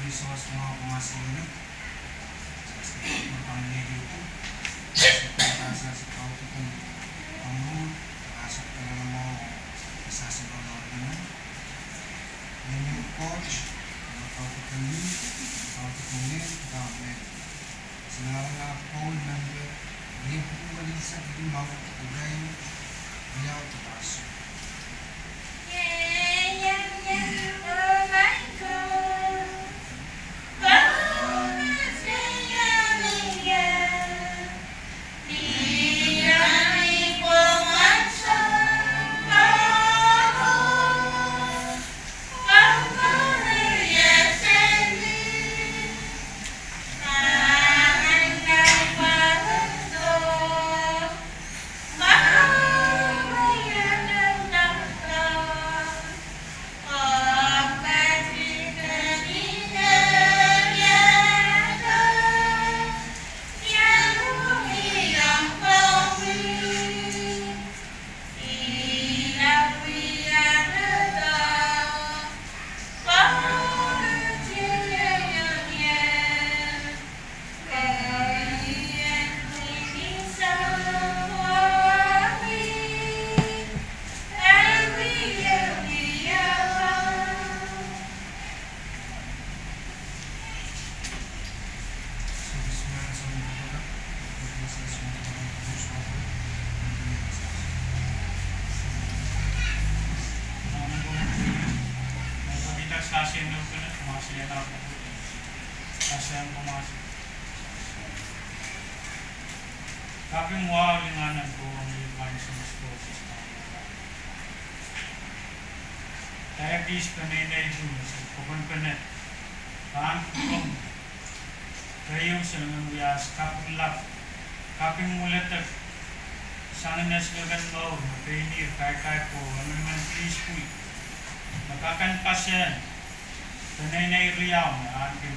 Resource mga pumasok na magpamilyo ito sa kau ito kung ang nakasok ka na mo isasabaw na organan yan yung coach kau ito kami kau ito kami kau ito sinarang na phone number hindi po kong malisa hindi mawag kagay ayaw ito paso. Sasya nyo ko na, pumasya na ako. Sasya ang pumasya. Kaping wawalinganan ko ang ilan sa mas process na. Kaya bis ka na inay-dun sa kupan-panet. Kaan kutong. Kayo sa nangyayas, kaping lap. Kaping mulatag. Sana nasgagan mo, makainir, kaya po, ano naman peaceful. Makakanpas yan. Kanay na iriyaw na aking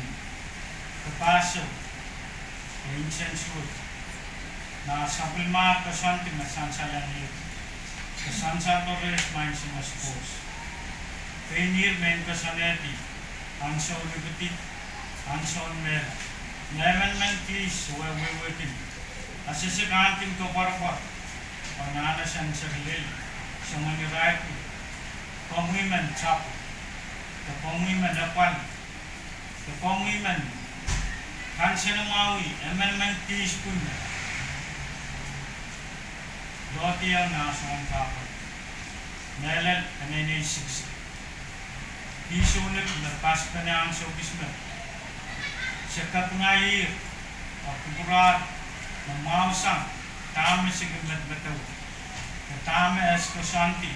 kapaso, ka-incense wood, na sapulma kasanti na sansalan niyo, kasansa Torres main si Maspos. Kainir men kasaneti, ang sa ulibutit, ang sa unmera. Neman man kis, wewewetin. Asisikantin ko parwa, pananas ang sarili, sa maniray ko, pangwiman chapo. Kapangwiman dapan, kapangwiman kansa ng mawi, eman man teaspoon na. Doti ang nasa ang kapag. Nailad, kanay siksik. Isunod, napas ka na ang sobis mo. Sa kapangayir, papukurat, ng mausang, tama sa gaglat bataw. Katama as kasanti,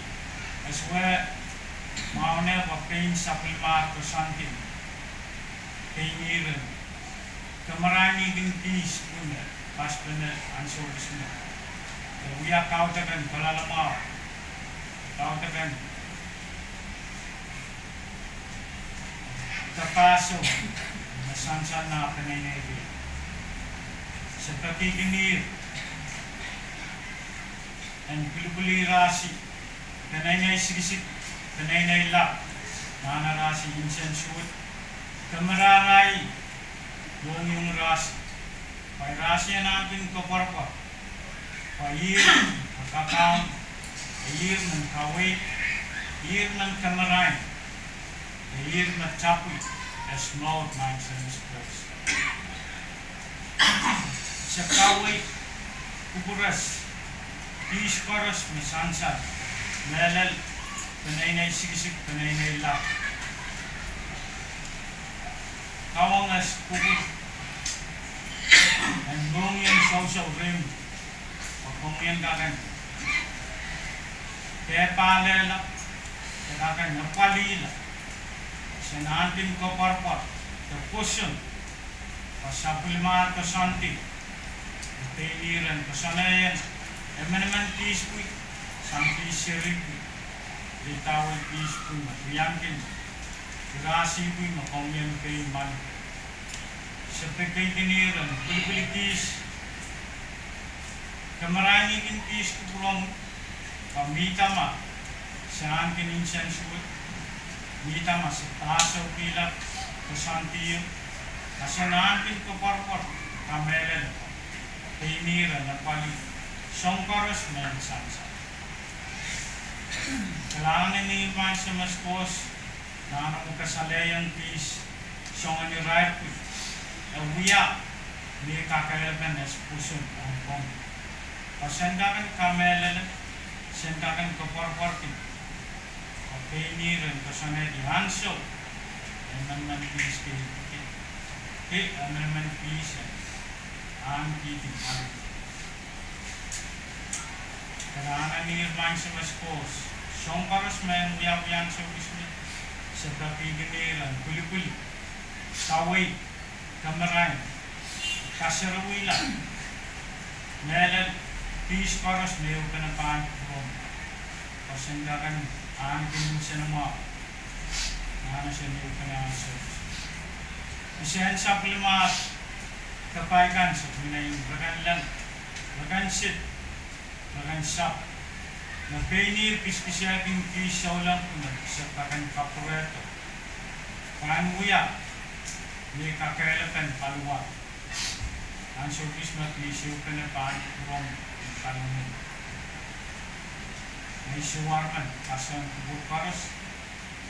as well, mauna papain sa pilma ko santin. Kainiran. Kamarani din peace puna. Pas puna ang solis mo. Uya kautagan palalamaw. Kautagan. Kapaso. Nasansan na kanay na ito. Sa pakikinir. Ang pilipuli rasi. Kanay na isigisik. Kanay na ilap, nanarasi incense wood, kamararay, yung rasi. Pay rasi yan natin kaparpa, payir, pagkakaon, payir ng kawit, payir ng kamaray, payir ng chapoy, as mouth minds in this place. Sa kawit, kuburas, iskoras, misansad, melal, kanay na isigisig, kanay na ilap. Kawang as pukul. Ang buong yan sausaw rin. makongyan kakan tepalela kakan napalila senantin ko parpar the cushion pasapulma to santi teniran pasanayan emenemen peaceful santi sirikui ditawal peaceful matriyankin rasi kui makongyan kay man sebagai teniran pilih-pilih Kemerangi intis kupulong pamitama saan kininsan suot mitama sa taso pilak kusantiyo kasanaan kin kuparpar kamelel kainira na pali songkaros na sansa kailangan ni Ivan sa maskos na anong kasalayang tis songan ni Raipu awiya ni kakailaban as puson ang pong pasendakan kamelel sendakan keporporkin kainiran kasana di hanso eman pis ke eman pis am kiti al karana ni irman semaskos songkaros men yang sobisme seperti geniran kuli sawai kameran kasarwila melel Peace Chorus may open ang pangkong pasendakan angkin siya mo na siya may open ang service isihan sa pilimat kapaikan sa pinay bagan lang bagan sit bagan sap na penir piskisyating pisaw lang kung sa takan kapureto panguya may kakailapan paluwa ang service mag-issue ka na pangkong Kalungan. May suwarman, kasan kubur paras,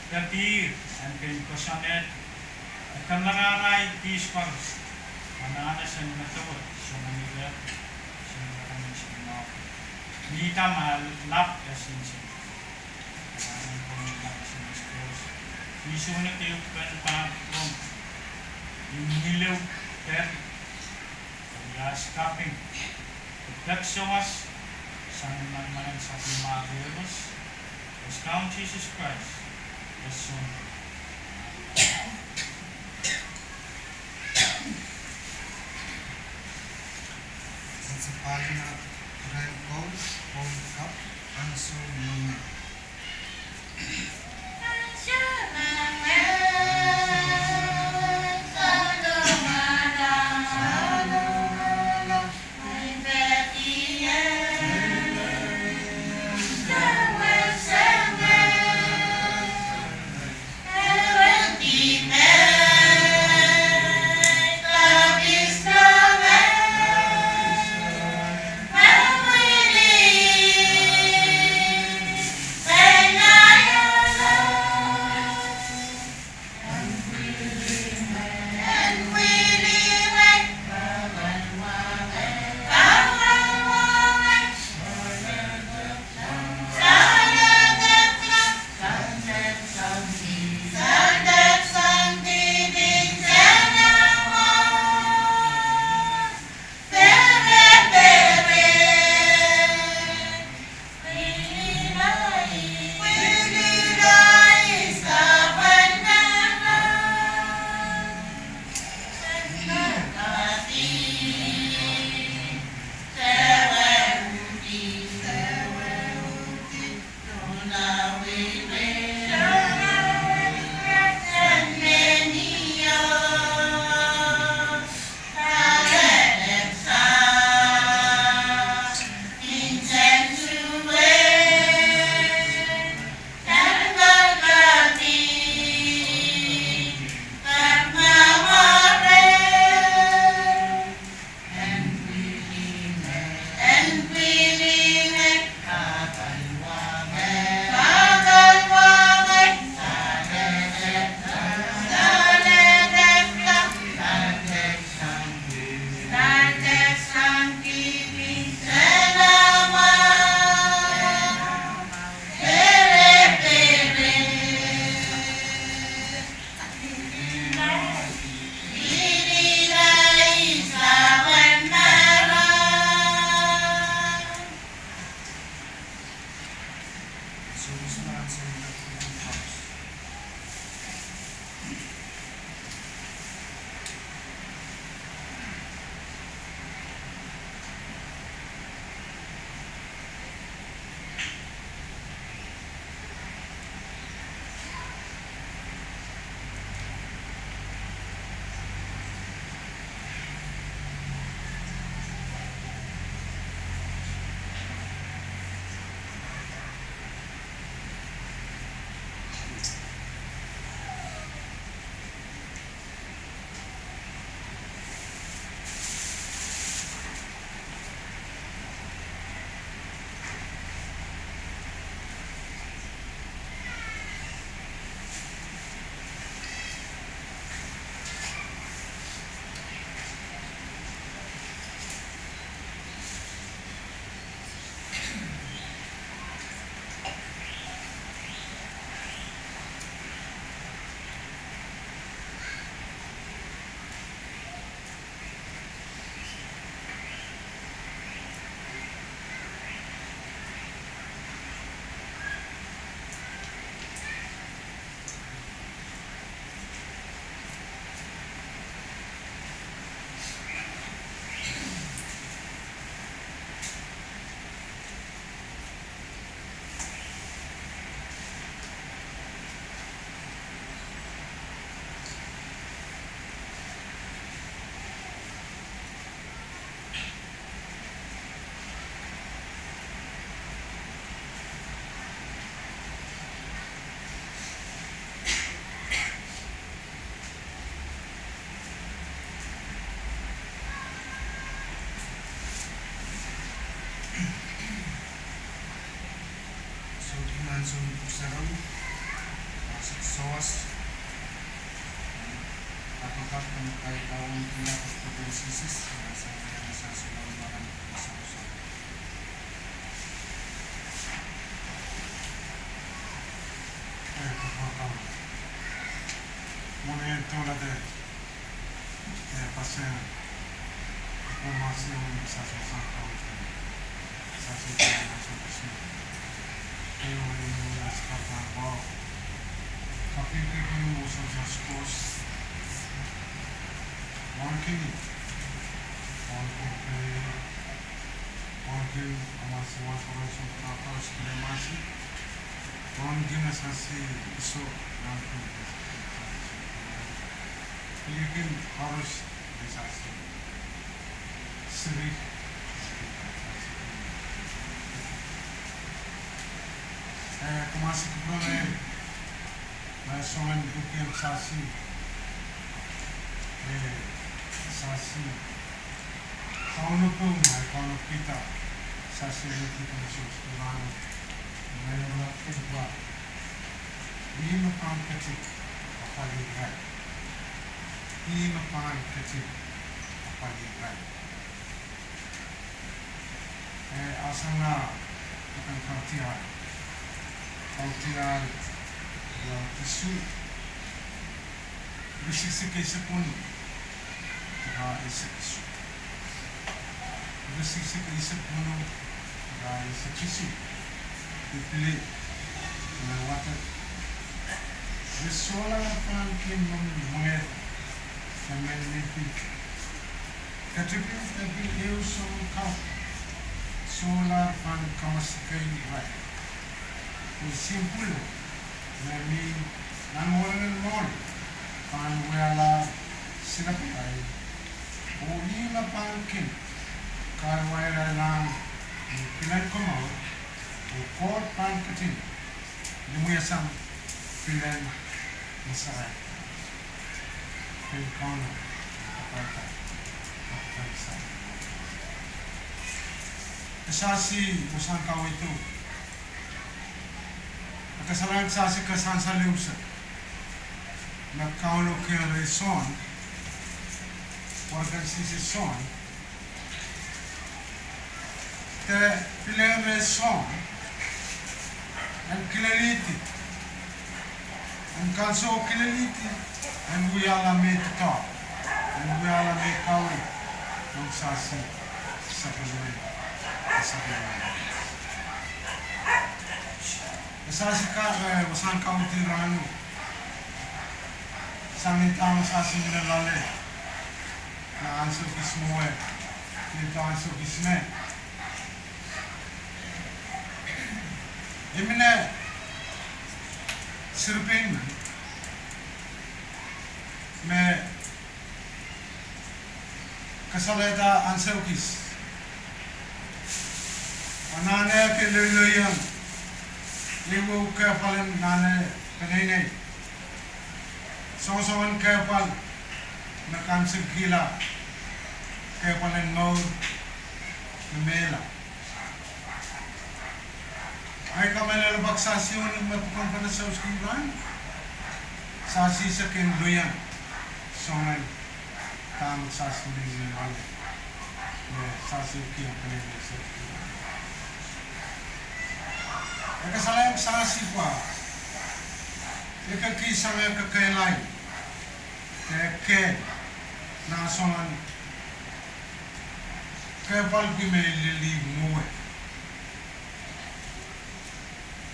katir, and kay kasanet, at kamararay, peace paras, manana sa natawad, sa Manila, sa Maraming Singaw. Nita malap kasin siya. Kailangan ko ng lap sa Maskos. Iso na kayo pang yung hilaw, kaya stopping. Reflexionas sang nagmanan sa Pimagiros, as count Jesus Christ, as soon. Sa pagina Red Gold, Gold Cup, ang sumama. Ross. Apakah menyukai daun tindak fotosintesis yang saya sudah makan bersama-sama. Mulai tola de pasien información sa sa eu não escapar bom capítulo que não usa as coisas working amasi information trapas que masi working asasi iso working लेकिन harus disasi seri kemasi kebrane somen dukian sasi sasi kauno pun kauno kita sasi itu khusus tuan mereka kedua ini makan kecil apa lagi ini makan kecil apa lagi asana akan kautiar ya tisu bisik pun bisik pun tisu dipilih water solar pan kim mengenai sampai Katripin tapi eu solar pan kamasikai right. Simple. Nami namoran pan wala sinapai. O lima pan kin karwala lang pinag komo o kod pan katin. Lumuyasang pinag masaray. Pinkono kapata. Kasasi usan kau itu kesalahan kasasi kesansa leusa na kau lo que reson organisasi son te pilih reson and clarity and kalso clarity and we all make talk and we all make kau ng sasi sa pagawin. Sasi ka usan kaunti rano sanitang sasi minalale na anso kismoe nito anso kisme imine sirpin me kasaleta anso kis Anane ke luluyan, liwu kepalan nane kanene, sosowan kepal nakan segila, kepalan mau mela. Ay kamera baksasi unik matukan pada sa uskuran, sasi sa kenduyan, sonan tam sasi ni wale, sasi kiyang kanene sa uskuran. Kesalahan sasi pa, ikakisang kakailay, ke nasonan, kepal pimelili muwe.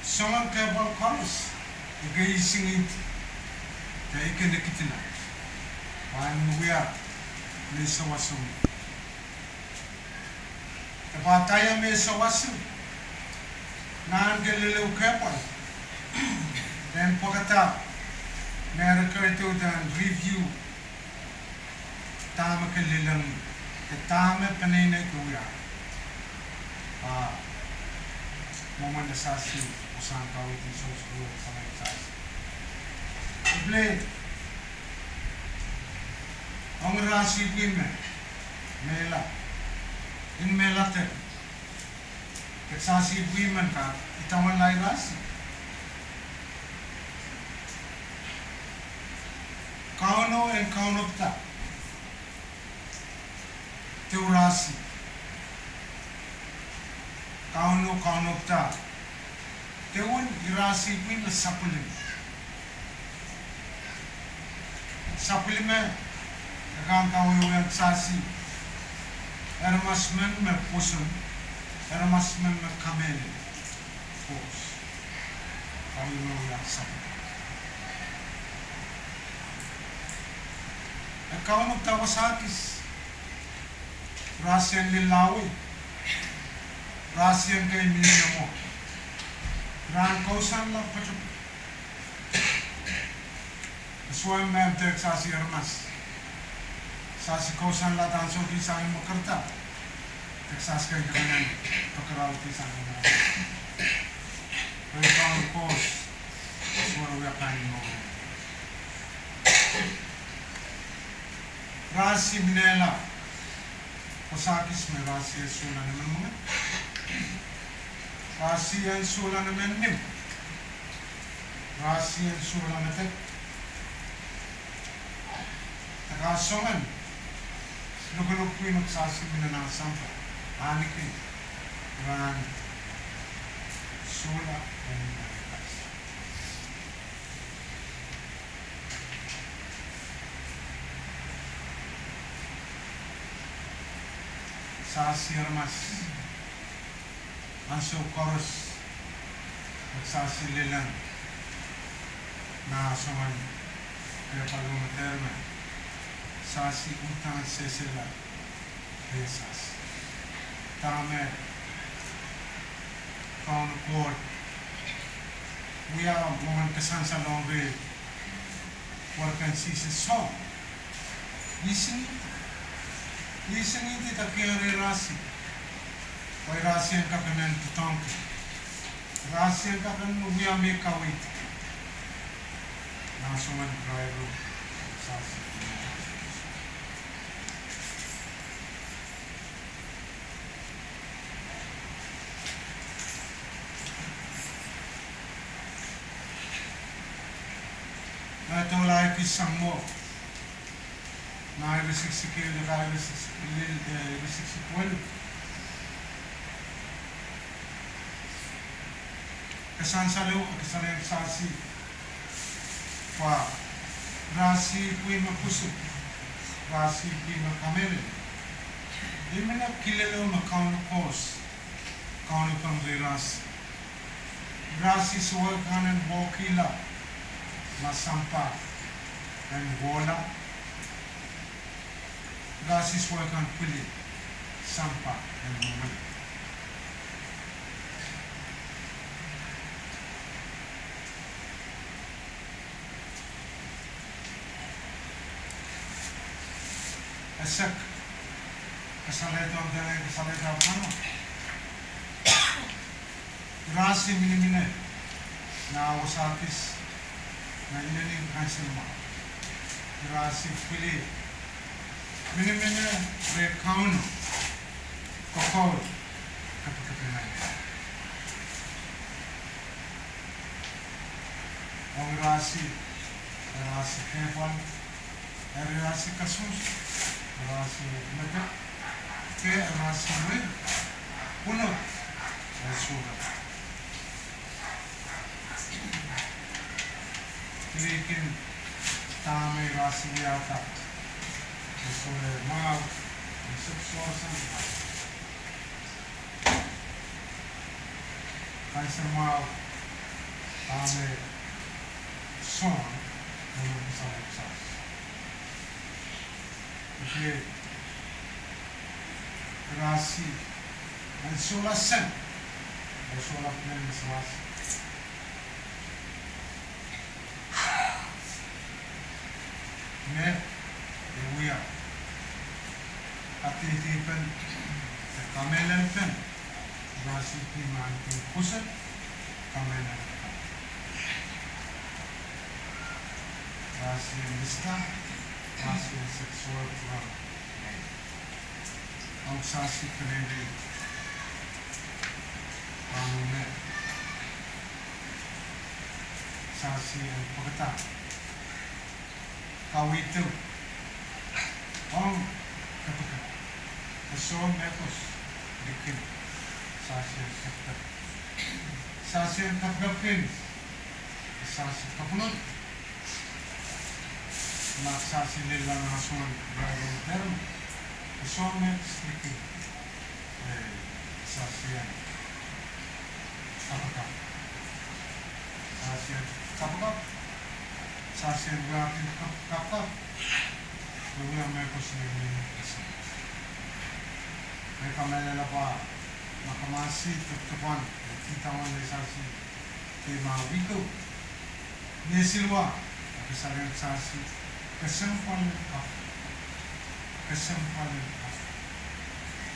Soman kepal karos, ikayisingit, kaya ikinakitila. Panuya, may sawasong. Kapataya may sawasong. Naan gelileu kepal dan pakata mereka itu dan review tama kelilang tama panay kuya momen asasi usaha kau itu sosok sama asasi ible angrasi pime mela in melate Kesasi women ka itawan lai rasi. Kauno and kaunopta. Teurasi. Kauno kaunopta. Teun irasi kuin na sapulim. Sapulime akan kau yang sasi. Ermasmen me pusun. Ermasmen me kamele. Pos. Kau yang sapul. Ikaw nagtawasakis. Rasyan lilawi. Rasyan kay minina mo. Ran kausan lang pachuk. Swam memtek sasi armas. Sasi kausan lang tanso di sa aking makarta. Teksas kay kanan. Pakaraw di sa aking makarta. Kaya ikaw ang kos. Swaro yakan mo. Rasi minela. Pasakis may rasi ang sula naman mga. Rasi ang sula naman nim. Rasi ang sula natin. Takasongan. Lugulog ko yung magsasi minanasampa. Anikin. Ran. Sula ang nalikas. Sasi armas anso koros nagsasililan na asungan kaya pag-umaterme sasi utang sesila pesas tame found court we are going kesan sa longre workan sisi song Isang hindi takyari rasi. Wai rasi ang kakanan tutongki. Rasi ang kakanan ugyami kawit. Nasuman driver sasi. Na ito lahat isang mo. Na irisisikil, na irisisikil. Kesan salo, kesan yang sasi. Pa, rasi kui mapusuk, rasi kui makamere. Di mana kilelo makaunu kos, kaunu pang rasi. Rasi suwal kanan bokila, masampa, dan bola. Rasi suakan kulit sampah dan momen. Esak kesaletong dan kesaletong mana? Rasi mini na awasakis na inaning kansilma. Rasi kulit. Minimina rekauno kokol kapakapinan. Ang rasi kepon, rasi kasus, rasi mata, ke rasi wed, puno surat. Lekin tame rasi yata. Sobre mal, subsorção, vai ser mal, ame, som, não sabe o que porque rasi, insolação, insolação, né? Uya, ati-atipan, kamelan pen, rasi piman pin kusat, kamelan pen. Rasi lista, rasi seksual kurang. Ang sasi kanedi, panume, sasi ang pagkata. Kawito. Om kapaka. Aso mekos dikin. Sasir kapka. Sasir kapgapin. Sasir kapunot. Maksasir lilang hasuan baru term. Aso mekos dikin. Sasir kapaka. Sasir kapaka. Sasir gapin kapka. Lalu yang mereka sendiri kesal. Mereka melelapa makamasi tertepan kita menisasi tema itu. Nesilwa kesaling sasi kesempalan apa? Kesempalan apa?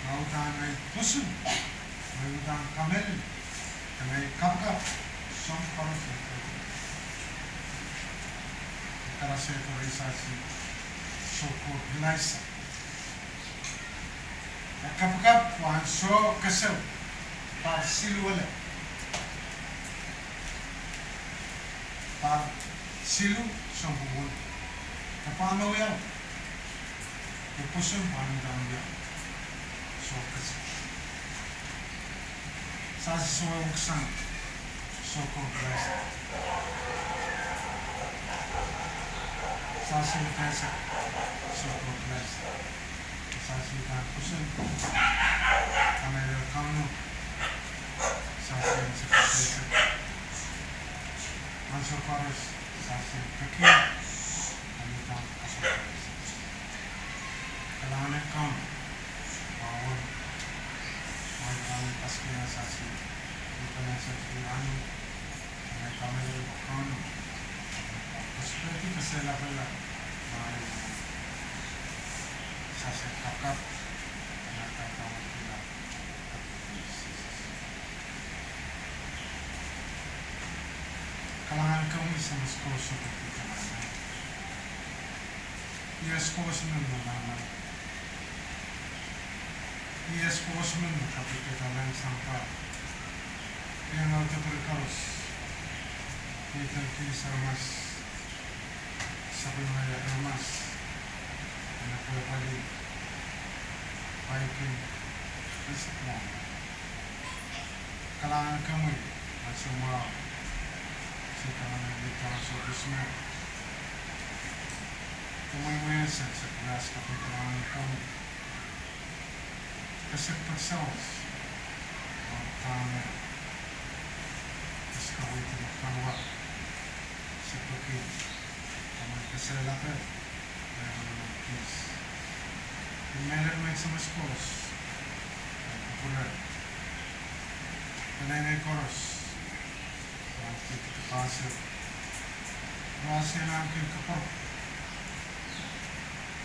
Lautan ay pusu, lautan kamel, kamay kapkap, sampalan itu. Kita rasa itu risasi. Soko Gnaisa. Kapkap wan so kesel par siluwala. Par silu sambungun. Kapano yan? Ipusun pandang yan. So kesel. Sa suwagsan Soko Gnaisa. Sa silukesa Soko Gnaisa. Sasi kan kusun, kamera kamu, sasi yang seperti itu. Masuk harus sasi kaki, kami tak masuk harus. Kalau anak kamu, bawah, orang pastinya sasi, bukan sasi anu, anak kamera kamu. Seperti kesalahan sasir kakap anak kawan kita kalangan kami sama sekolah seperti kalangan ia sekolah semua nama ia sekolah semua tapi kita lain sampah yang harus berkarus kita kisah mas sampai mengajak mas anak pagi pagi semua kalangan kami semua sekarang kita masuk semua kami sekelas kalangan kami kesepaksaan kami sekarang itu kawan seperti kami kesalahan Primeiro sama sekolah, popular. Penenai koros, waktu kita pasir, pasir angkin kapur,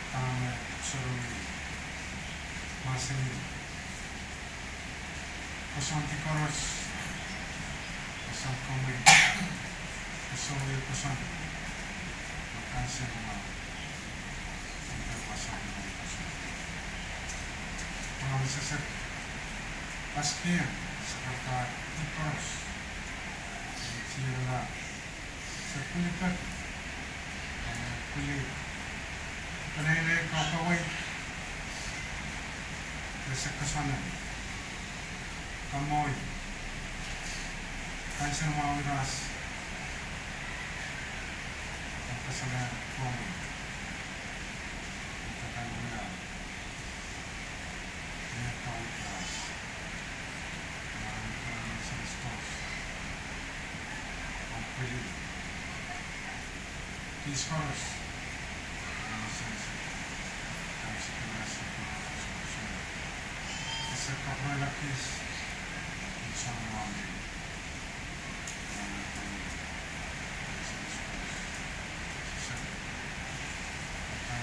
kami suruh masing kosanti koros, kosan kami, kosan, makan semua. Kalau sesak pastinya seperti terus cila sekulipat kulit penilai kau kawai sesak kesana kamoy kanser mau ras kesana kamoy kita kan mula These colors, it's a couple of keys in some way.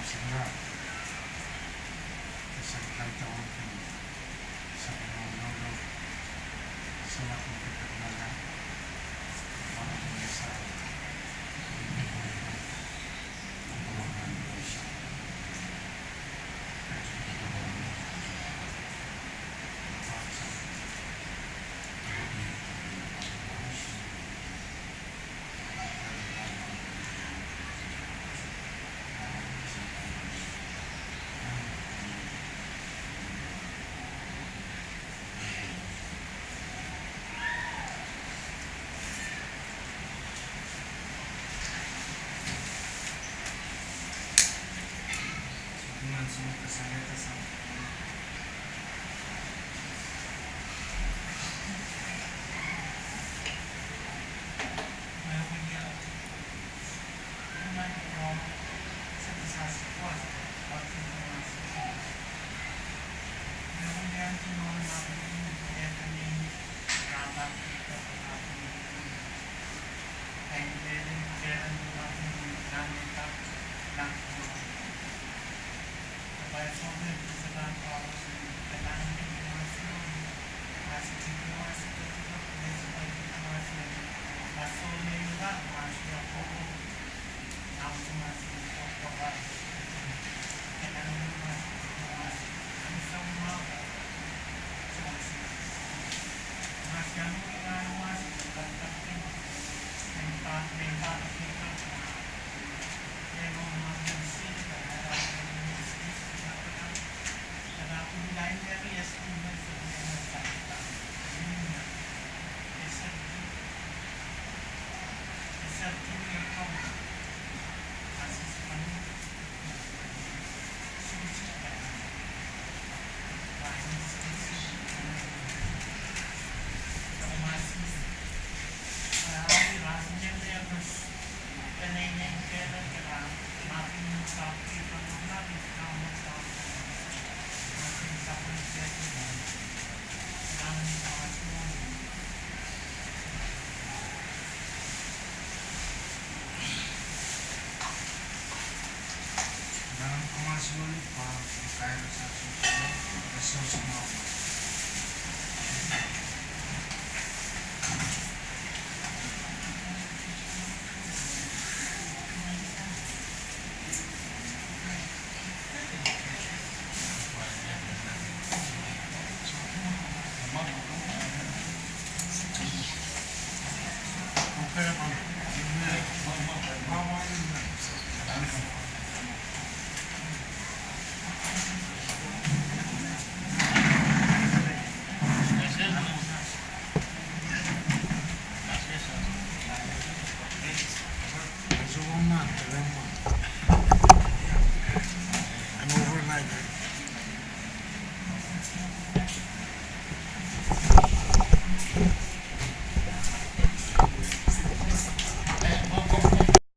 It's a